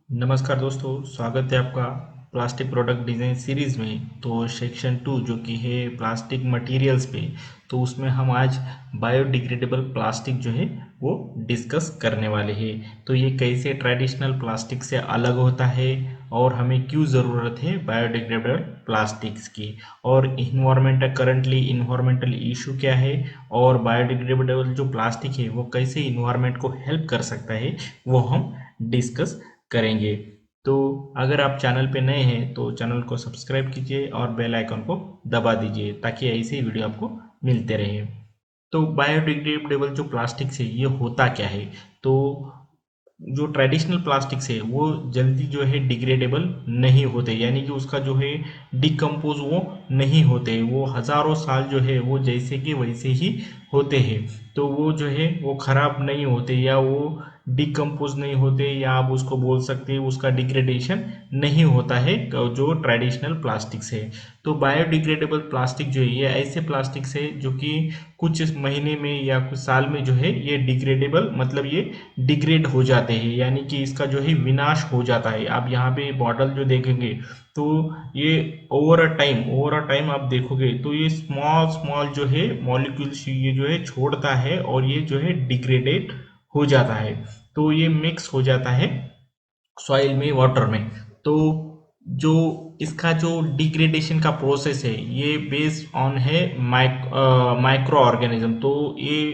नमस्कार दोस्तों, स्वागत है आपका प्लास्टिक प्रोडक्ट डिज़ाइन सीरीज़ में। तो सेक्शन 2 जो कि है प्लास्टिक मटेरियल्स पे, तो उसमें हम आज बायोडिग्रेडेबल प्लास्टिक जो है वो डिस्कस करने वाले हैं। तो ये कैसे ट्रेडिशनल प्लास्टिक से अलग होता है और हमें क्यों ज़रूरत है बायोडिग्रेडेबल प्लास्टिक्स की, और करंटली इन्वायरमेंटल इशू क्या है, और बायोडिग्रेडेबल जो प्लास्टिक है वो कैसे इन्वायरमेंट को हेल्प कर सकता है, वो हम डिस्कस करेंगे। तो अगर आप चैनल पे नए हैं तो चैनल को सब्सक्राइब कीजिए और बेल आइकन को दबा दीजिए ताकि ऐसे ही वीडियो आपको मिलते रहे। तो बायोडिग्रेडेबल जो प्लास्टिक्स है ये होता क्या है? तो जो ट्रेडिशनल प्लास्टिक्स है वो जल्दी जो है डिग्रेडेबल नहीं होते, यानी कि उसका जो है डिकम्पोज वो नहीं होते, वो हजारों साल जो है वो जैसे कि वैसे ही होते हैं। तो वो जो है वो खराब नहीं होते, या वो डिकम्पोज नहीं होते, या आप उसको बोल सकते हैं उसका डिग्रेडेशन नहीं होता है जो ट्रेडिशनल प्लास्टिक्स है। तो बायोडिग्रेडेबल प्लास्टिक जो है ये ऐसे प्लास्टिक्स है जो कि कुछ महीने में या कुछ साल में जो है ये डिग्रेडेबल मतलब ये डिग्रेड हो जाते हैं, यानी कि इसका जो है विनाश हो जाता है। आप यहाँ पे बॉटल जो देखेंगे तो ये ओवर अ टाइम आप देखोगे तो ये स्मॉल स्मॉल जो है मॉलिक्यूल्स ये जो है छोड़ता है और ये जो है डिग्रेडेड हो जाता है। तो ये मिक्स हो जाता है सॉइल में, वाटर में। तो जो इसका जो डिग्रेडेशन का प्रोसेस है ये बेस्ड ऑन है माइक्रो ऑर्गेनिज्म। तो ये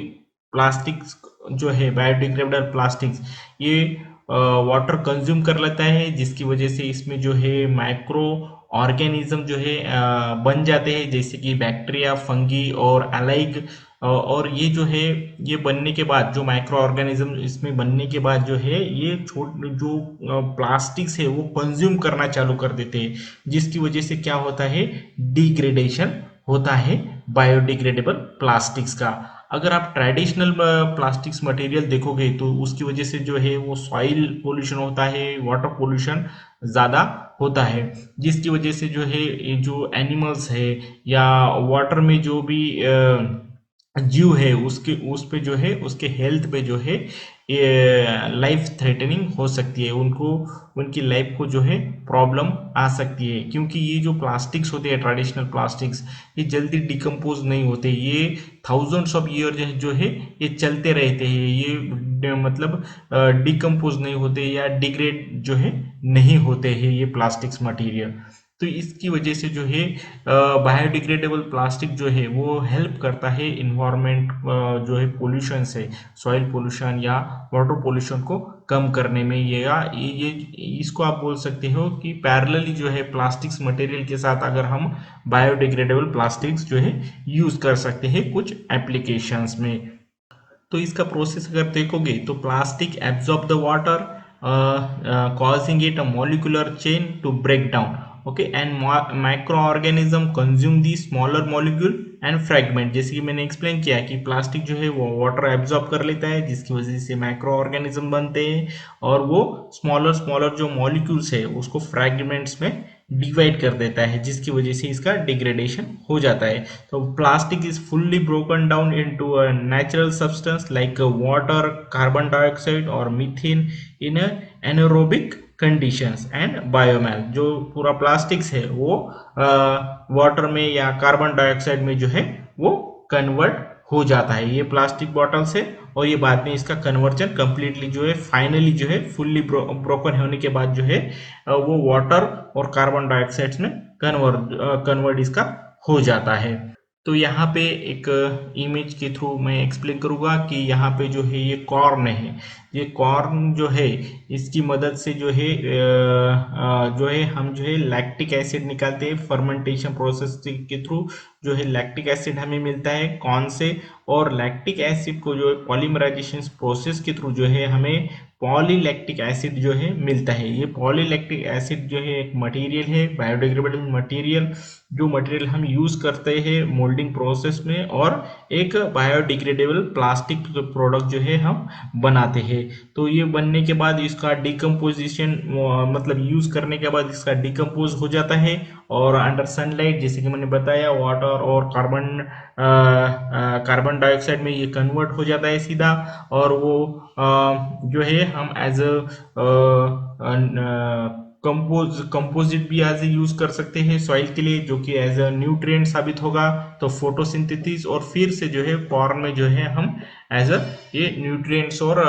प्लास्टिक्स जो है बायोडिग्रेडेबल प्लास्टिक्स ये वाटर कंज्यूम कर लेता है, जिसकी वजह से इसमें जो है माइक्रो ऑर्गेनिज्म जो है बन जाते हैं, जैसे कि बैक्टीरिया, फंगी और अलाइग। और ये जो है ये बनने के बाद जो माइक्रो ऑर्गेनिज्म इसमें बनने के बाद जो है ये जो प्लास्टिक्स है वो कंज्यूम करना चालू कर देते हैं, जिसकी वजह से क्या होता है, डिग्रेडेशन होता है बायोडिग्रेडेबल प्लास्टिक्स का। अगर आप ट्रेडिशनल प्लास्टिक्स मटेरियल देखोगे तो उसकी वजह से जो है वो सॉइल पोल्यूशन होता है, वाटर पोल्यूशन ज़्यादा होता है, जिसकी वजह से जो है ये जो एनिमल्स है या वाटर में जो भी जीव है उसके उस पे जो है उसके हेल्थ पे जो है ये लाइफ थ्रेटनिंग हो सकती है, उनको उनकी लाइफ को जो है प्रॉब्लम आ सकती है, क्योंकि ये जो प्लास्टिक्स होते हैं ट्रेडिशनल प्लास्टिक्स ये जल्दी डिकम्पोज नहीं होते, ये थाउजेंड्स ऑफ ईयर जो है ये चलते रहते हैं, ये मतलब डिकम्पोज नहीं होते या डिग्रेड जो है नहीं होते हैं ये प्लास्टिक्स मटेरियल। तो इसकी वजह से जो है बायोडिग्रेडेबल प्लास्टिक जो है वो हेल्प करता है इन्वायरमेंट जो है पोल्यूशन से, सॉइल पोल्यूशन या वाटर पोल्यूशन को कम करने में। ये इसको आप बोल सकते हो कि पैरेलली जो है प्लास्टिक्स मटेरियल के साथ अगर हम बायोडिग्रेडेबल प्लास्टिक्स जो है यूज कर सकते हैं कुछ एप्लीकेशंस में। तो इसका प्रोसेस अगर देखोगे तो plastic absorb the water, causing it a molecular chain to break down. Okay, and microorganism consume the smaller molecule and fragment। जैसे कि मैंने एक्सप्लेन किया कि प्लास्टिक जो है वो वाटर एब्जॉर्ब कर लेता है, जिसकी वजह से माइक्रो ऑर्गेनिज्म बनते हैं और वो स्मॉलर स्मॉलर जो मॉलिक्यूल्स है उसको फ्रैगमेंट्स में डिवाइड कर देता है, जिसकी वजह से इसका डिग्रेडेशन हो जाता है। तो plastic is fully broken down into a natural substance like water, carbon dioxide और methane in anaerobic conditions and biomass. जो पूरा प्लास्टिक्स है वो वाटर में या कार्बन डाइऑक्साइड में जो है वो कन्वर्ट हो जाता है, ये प्लास्टिक बॉटल से। और ये बाद में इसका कन्वर्जन कंप्लीटली जो है फाइनली जो है फुल्ली ब्रोकन होने के बाद जो है वो वाटर और कार्बन डाइऑक्साइड में कन्वर्ट इसका हो जाता है। तो यहाँ पे एक इमेज के थ्रू मैं एक्सप्लेन करूँगा कि यहाँ पे जो है ये कॉर्न है, ये कॉर्न जो है इसकी मदद से जो है जो है हम जो है लैक्टिक एसिड निकालते हैं फर्मेंटेशन प्रोसेस के थ्रू। जो है लैक्टिक एसिड हमें मिलता है कॉर्न से, और लैक्टिक एसिड को जो है पॉलीमराइजेशन प्रोसेस के थ्रू जो है हमें पॉलीलैक्टिक एसिड जो है मिलता है। ये पॉलीलैक्टिक एसिड जो है एक मटेरियल है, बायोडिग्रेडेबल मटेरियल, जो मटेरियल हम यूज करते हैं मोल्डिंग प्रोसेस में, और एक बायोडिग्रेडेबल प्लास्टिक प्रोडक्ट जो है हम बनाते हैं। तो ये बनने के बाद इसका डिकम्पोजिशन मतलब यूज करने के बाद इसका डिकम्पोज हो जाता है, और अंडर सनलाइट जैसे कि मैंने बताया वाटर और कार्बन डाइऑक्साइड में ये कन्वर्ट हो जाता है सीधा, और वो जो है हम एज कंपोजिट भी एज ए यूज कर सकते हैं सॉइल के लिए, जो कि एज अ न्यूट्रिएंट साबित होगा। तो फोटोसिंथेसिस और फिर से जो है पॉर्न में जो है हम एज अ ये न्यूट्रिएंट्स और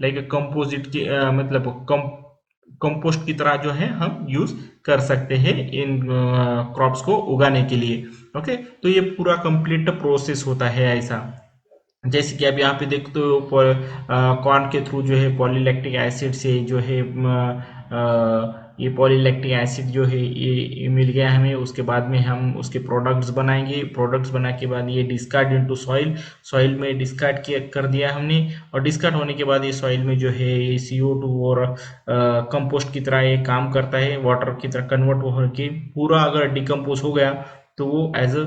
लाइक कंपोजिट की मतलब कंपोस्ट की तरह जो है हम यूज कर सकते हैं इन क्रॉप्स को उगाने के लिए। ओके, तो ये पूरा कंप्लीट प्रोसेस होता है ऐसा। जैसे कि आप यहाँ पे देखते हो कॉर्न के थ्रू जो है पॉलीलैक्टिक एसिड से जो है ये पॉलीलैक्टिक एसिड जो है ये मिल गया हमें। उसके बाद में हम उसके प्रोडक्ट्स बनाएंगे। प्रोडक्ट्स बना के बाद ये डिस्कार्ड इनटू सॉइल, सॉइल में डिस्कार्ड किया कर दिया हमने। और डिस्कार्ड होने के बाद ये सॉइल में जो है ये CO2 और कंपोस्ट की तरह ये काम करता है, वाटर की तरह कन्वर्ट होकर पूरा अगर डिकम्पोज हो गया तो वो एज अ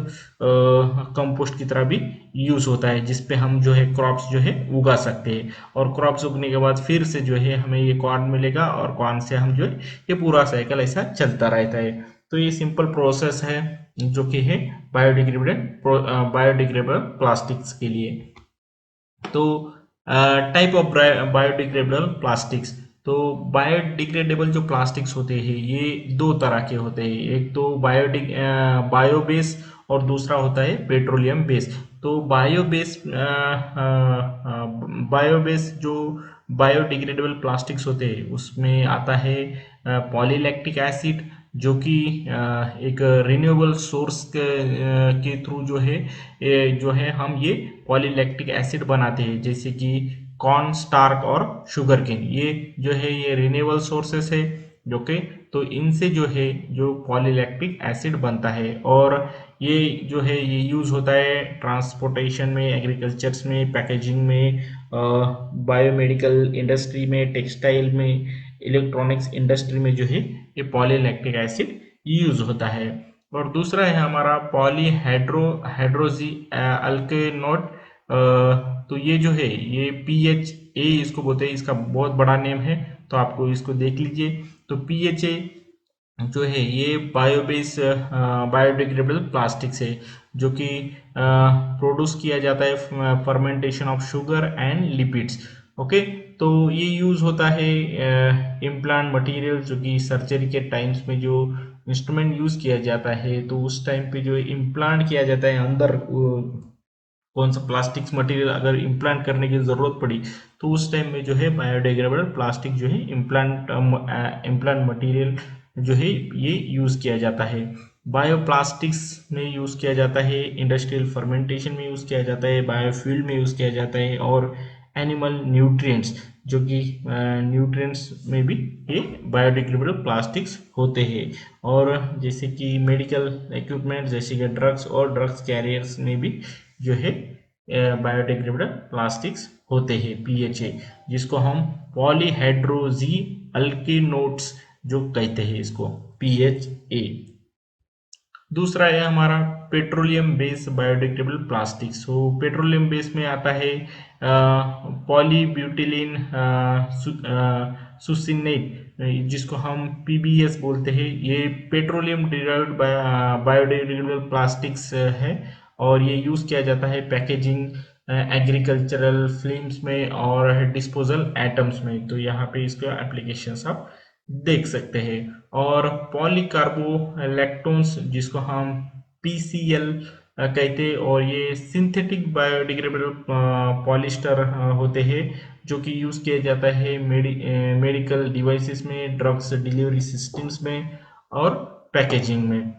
कंपोस्ट की तरह भी यूज होता है, जिसपे हम जो है क्रॉप्स जो है उगा सकते हैं। और क्रॉप्स उगने के बाद फिर से जो है हमें ये कॉर्न मिलेगा और कॉर्न से हम जो है ये पूरा साइकिल ऐसा चलता रहता है। तो ये सिंपल प्रोसेस है जो कि है बायोडिग्रेडेबल प्लास्टिक्स के लिए। तो टाइप ऑफ बायोडिग्रेडेबल प्लास्टिक्स, तो बायोडिग्रेडेबल जो प्लास्टिक्स होते हैं ये दो तरह के होते हैं। एक तो बायोबेस और दूसरा होता है पेट्रोलियम बेस। तो बायोबेस जो बायोडिग्रेडेबल प्लास्टिक्स होते हैं उसमें आता है पॉलीलैक्टिक एसिड, जो कि एक रिन्यूएबल सोर्स के थ्रू जो है जो है हम ये पॉलीलैक्टिक एसिड बनाते हैं, जैसे कि कॉर्न, स्टार्क और शुगर केन। ये जो है ये रिन्यूएबल सोर्सेस है जो कि, तो इनसे जो है जो पॉलीलैक्टिक एसिड बनता है। और ये जो है ये यूज होता है ट्रांसपोर्टेशन में, एग्रीकल्चर्स में, पैकेजिंग में, बायोमेडिकल इंडस्ट्री में, टेक्सटाइल में, इलेक्ट्रॉनिक्स इंडस्ट्री में जो है ये पॉलीलैक्टिक एसिड यूज होता है। और दूसरा है हमारा हाइड्रोजी अल्केनोट। तो ये जो है ये PHA इसको बोलते हैं, इसका बहुत बड़ा नेम है तो आपको इसको देख लीजिए। तो PHA जो है ये बायोबेस बायोडिग्रेडेबल प्लास्टिक्स है, जो कि प्रोड्यूस किया जाता है fermentation of sugar and lipids. Okay, तो ये यूज होता है इम्प्लांट मटेरियल, जो कि सर्जरी के टाइम्स में जो इंस्ट्रूमेंट यूज किया जाता है, तो उस टाइम पे जो इम्प्लांट किया जाता है अंदर कौन सा प्लास्टिक्स मटेरियल अगर इम्प्लांट करने की जरूरत पड़ी, तो उस टाइम में जो है बायोडिग्रेडेबल प्लास्टिक जो है इम्प्लांट मटेरियल जो है ये यूज किया जाता है। बायोप्लास्टिक्स में यूज किया जाता है, इंडस्ट्रियल फर्मेंटेशन में यूज किया जाता है, बायोफ्यूल में यूज किया जाता है, और एनिमल न्यूट्रिएंट्स, जो कि न्यूट्रिएंट्स में भी ये बायोडिग्रेडेबल प्लास्टिक्स होते हैं। और जैसे कि मेडिकल इक्विपमेंट जैसे कि ड्रग्स और ड्रग्स कैरियर्स में भी जो है बायोडिग्रेडेबल प्लास्टिक्स होते हैं PHA, जिसको हम पॉलीहाइड्रोजी अल्केनोट्स जो कहते हैं इसको PHA। दूसरा है हमारा पेट्रोलियम बेस्ड बायोडिग्रेडेबल प्लास्टिक्स। तो पेट्रोलियम बेस में आता है पॉलीब्यूटिलीन सुसिनेट, जिसको हम PBS बोलते हैं। ये पेट्रोलियम डिराइव्ड बायोडिग्रेडेबल प्लास्टिक्स है, और ये यूज किया जाता है पैकेजिंग, एग्रीकल्चरल फिल्म्स में और डिस्पोजल आइटम्स में। तो यहाँ पे इसका एप्लीकेशंस आप देख सकते हैं। और पॉलीकार्बोलैक्टोन्स, जिसको हम PCL कहते हैं, और ये सिंथेटिक बायोडिग्रेडेबल पॉलिस्टर होते हैं, जो कि यूज किया जाता है मेडिकल डिवाइसेस में, ड्रग्स डिलीवरी सिस्टम्स में और पैकेजिंग में।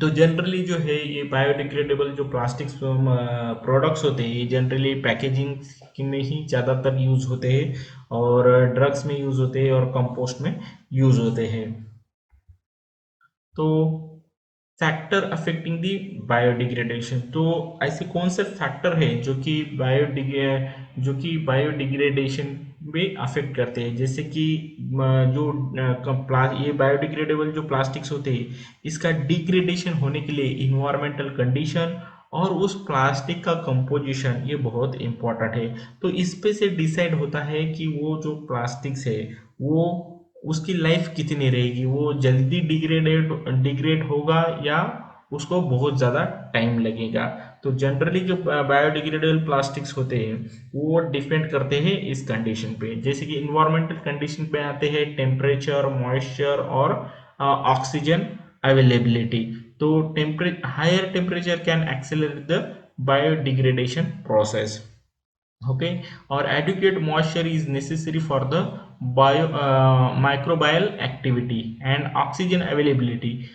तो जनरली जो है ये बायोडिग्रेडेबल जो प्लास्टिक्स प्रोडक्ट्स होते हैं ये जनरली पैकेजिंग में ही ज़्यादातर यूज होते हैं, और ड्रग्स में यूज होते हैं और कंपोस्ट में यूज होते हैं। तो फैक्टर अफेक्टिंग दी बायोडिग्रेडेशन, तो ऐसे कौन से फैक्टर हैं जो कि बायोडिग्रेडेशन में अफेक्ट करते हैं। जैसे कि जो ये बायोडिग्रेडेबल जो प्लास्टिक्स होते हैं इसका डिग्रेडेशन होने के लिए इन्वायरमेंटल कंडीशन और उस प्लास्टिक का कंपोजिशन ये बहुत इंपॉर्टेंट है। तो इस पे से डिसाइड होता है कि वो जो प्लास्टिक्स है वो उसकी लाइफ कितनी रहेगी, वो जल्दी डिग्रेड होगा या उसको बहुत ज़्यादा टाइम लगेगा। तो जनरली जो बायोडिग्रेडेबल प्लास्टिक्स होते हैं वो डिपेंड करते हैं इस कंडीशन पे। जैसे कि इन्वायरमेंटल कंडीशन पे आते हैं टेम्परेचर, मॉइस्चर और ऑक्सीजन अवेलेबिलिटी। तो higher temperature can accelerate the biodegradation process. Okay, or adequate moisture is necessary for the microbial activity and oxygen availability.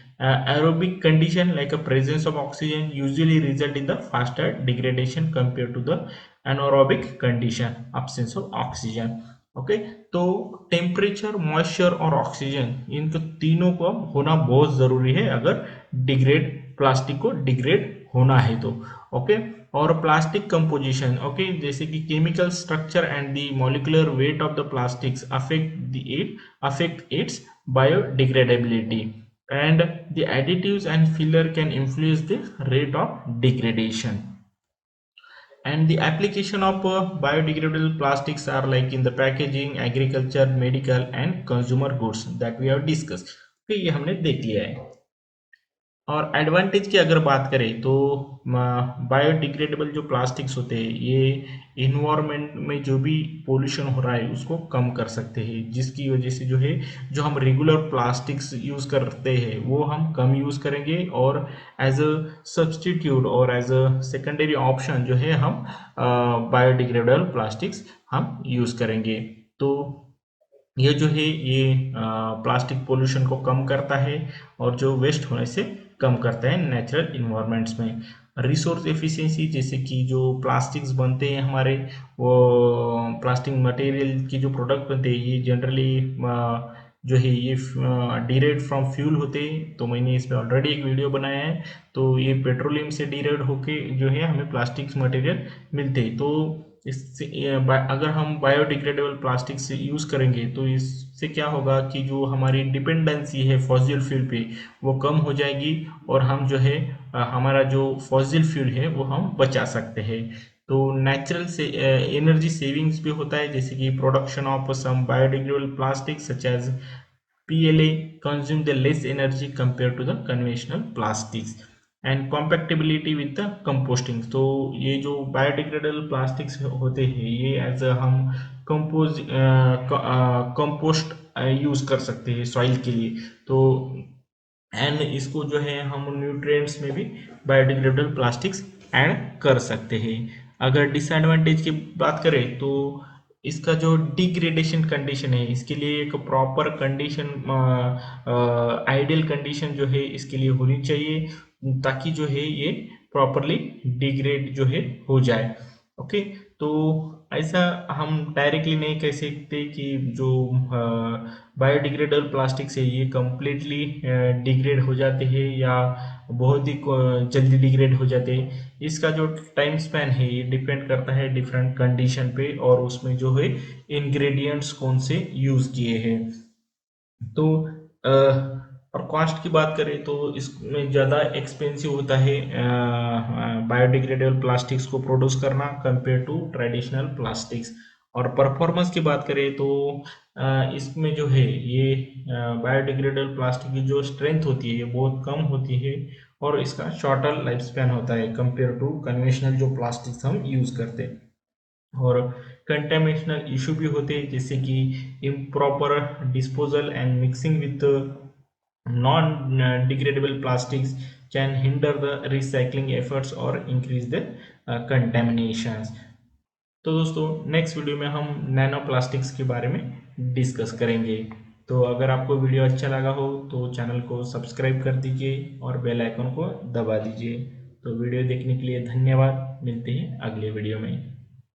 Aerobic condition like a presence of oxygen usually result in the faster degradation compared to the anaerobic condition, absence of oxygen. Okay, तो temperature, moisture और oxygen, इन तीनों का होना बहुत जरूरी है अगर degrade plastic को डिग्रेड होना है तो। ओके, और प्लास्टिक कंपोजिशन, ओके, जैसे कि chemical structure and the molecular weight of the plastics affect it's biodegradability and the additives and filler can influence the rate of degradation. And the application of biodegradable plastics are like in the packaging, agriculture, medical and consumer goods that we have discussed. तो ये हमने देख लिया है। और advantage की अगर बात करें तो बायोडिग्रेडेबल जो प्लास्टिक्स होते हैं ये इन्वायरमेंट में जो भी पोल्यूशन हो रहा है उसको कम कर सकते हैं, जिसकी वजह से जो है जो हम रेगुलर प्लास्टिक्स यूज़ करते हैं वो हम कम यूज़ करेंगे और एज अ सब्सटीट्यूट और एज अ सेकेंडरी ऑप्शन जो है हम बायोडिग्रेडेबल प्लास्टिक्स हम यूज़ करेंगे। तो ये जो है ये प्लास्टिक पोल्यूशन को कम करता है और जो वेस्ट होने से कम करता है नेचुरल इन्वायरमेंट्स में। रिसोर्स एफिशिएंसी, जैसे कि जो प्लास्टिक्स बनते हैं हमारे, वो प्लास्टिक मटेरियल की जो प्रोडक्ट बनते हैं ये जनरली जो है ये डिराइव्ड फ्रॉम फ्यूल होते हैं। तो मैंने इस पर ऑलरेडी एक वीडियो बनाया है। तो ये पेट्रोलियम से डिराइव्ड होके जो है हमें प्लास्टिक्स मटेरियल मिलते हैं। तो इससे अगर हम बायोडिग्रेडेबल प्लास्टिक से यूज़ करेंगे तो इससे क्या होगा कि जो हमारी डिपेंडेंसी है फॉसिल फ्यूल पे वो कम हो जाएगी और हम जो है हमारा जो फॉसिल फ्यूल है वो हम बचा सकते हैं। तो नेचुरल से एनर्जी सेविंग्स भी होता है, जैसे कि production of some biodegradable plastic such as PLA consume the less energy compared to the conventional plastics and compatibility with the composting। तो ये जो बायोडिग्रेडेबल प्लास्टिक्स होते हैं ये एज हम कंपोस्ट यूज कर सकते हैं सॉइल के लिए। तो एंड इसको जो है हम न्यूट्रिएंट्स में भी बायोडिग्रेडेबल प्लास्टिक्स ऐड कर सकते हैं। अगर डिसएडवांटेज की बात करें तो इसका जो डिग्रेडेशन कंडीशन है इसके लिए एक प्रॉपर कंडीशन, आइडियल कंडीशन जो है इसके लिए होनी चाहिए ताकि जो है ये प्रॉपरली डिग्रेड जो है हो जाए। ओके, तो ऐसा हम डायरेक्टली नहीं कह सकते कि जो बायोडिग्रेडेबल प्लास्टिक से ये कम्प्लीटली डिग्रेड हो जाते हैं या बहुत ही जल्दी डिग्रेड हो जाते हैं। इसका जो टाइम स्पैन है ये डिपेंड करता है डिफरेंट कंडीशन पे और उसमें जो है इंग्रेडिएंट्स कौन से यूज़ किए हैं। तो और कॉस्ट की बात करें तो इसमें ज़्यादा एक्सपेंसिव होता है बायोडिग्रेडेबल प्लास्टिक्स को प्रोड्यूस करना कंपेयर टू ट्रेडिशनल प्लास्टिक्स। और परफॉर्मेंस की बात करें तो इसमें जो है ये बायोडिग्रेडेबल प्लास्टिक की जो स्ट्रेंथ होती है ये बहुत कम होती है और इसका शॉर्टर लाइफ स्पैन होता है कंपेयर टू कन्वेंशनल जो प्लास्टिक्स हम यूज़ करते हैं। और कंटेमिनेशनल इशू भी होते हैं, जैसे कि improper disposal and mixing with non degradable plastics can hinder the recycling efforts और इंक्रीज द कंटेमिनेशंस। तो दोस्तों नेक्स्ट वीडियो में हम नैनो प्लास्टिक्स के बारे में डिस्कस करेंगे। तो अगर आपको वीडियो अच्छा लगा हो तो चैनल को सब्सक्राइब कर दीजिए और बेल आइकन को दबा दीजिए। तो वीडियो देखने के लिए धन्यवाद, मिलते हैं अगले वीडियो में।